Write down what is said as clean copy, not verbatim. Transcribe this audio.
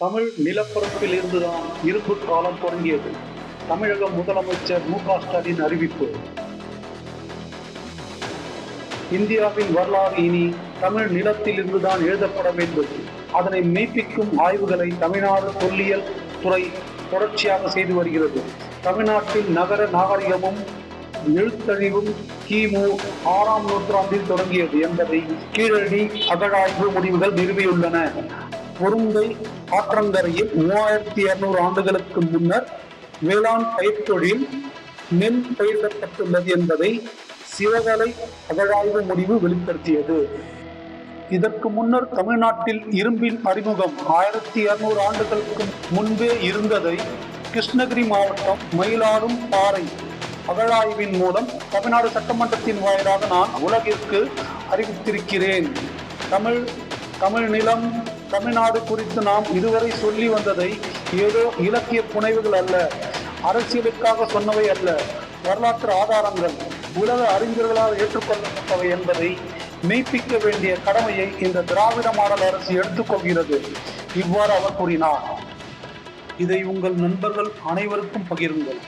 தமிழ் நிலப்பரப்பில் இருந்துதான் இரும்பு காலம் தொடங்கியது. தமிழக முதலமைச்சர் மு.க.ஸ்டாலின் அறிவிப்பு. இந்தியாவின் வரலாறு இனி தமிழ் நிலத்தில் இருந்துதான் எழுதப்பட வேண்டும். அதனை மெய்ப்பிக்கும் ஆய்வுகளை தமிழ்நாடு தொல்லியல் துறை தொடர்ச்சியாக செய்து வருகிறது. தமிழ்நாட்டில் நகர நாகரிகமும் எழுத்தறிவும் கிமு 6ஆம் நூற்றாண்டில் தொடங்கியது என்பதை கீழடி அகழாய்வு முடிவுகள் நிறுவியுள்ளன. பொருந்தை ஆற்றங்கரையில் 3200 ஆண்டுகளுக்கு முன்னர் வேளாண் பயிர்த்தொழில் நெல் பயிரிடப்பட்டுள்ளது என்பதை சிவகலை அகழாய்வு முடிவு வெளிப்படுத்தியது. இதற்கு முன்னர் தமிழ்நாட்டில் இரும்பின் அறிமுகம் 1200 ஆண்டுகளுக்கு முன்பே இருந்ததை கிருஷ்ணகிரி மாவட்டம் மயிலாடும் பாறை அகழாய்வின் மூலம் தமிழ்நாடு சட்டமன்றத்தின் வாயிலாக நான் உலகிற்கு அறிவித்திருக்கிறேன். தமிழ் நிலம் தமிழ்நாடு குறித்து நாம் இதுவரை சொல்லி வந்ததை ஏதோ இலக்கிய புனைவுகள் அல்ல, அரசியலுக்காக சொன்னவை அல்ல, வரலாற்று ஆதாரங்கள், உலக அறிஞர்களால் ஏற்றுக்கொள்ளப்பட்டவை என்பதை மெய்ப்பிக்க வேண்டிய கடமையை இந்த திராவிட மாடல் அரசு எடுத்துக்கொள்கிறது. இவ்வாறு அவர் கூறினார். இதை உங்கள் நண்பர்கள் அனைவருக்கும் பகிருங்கள்.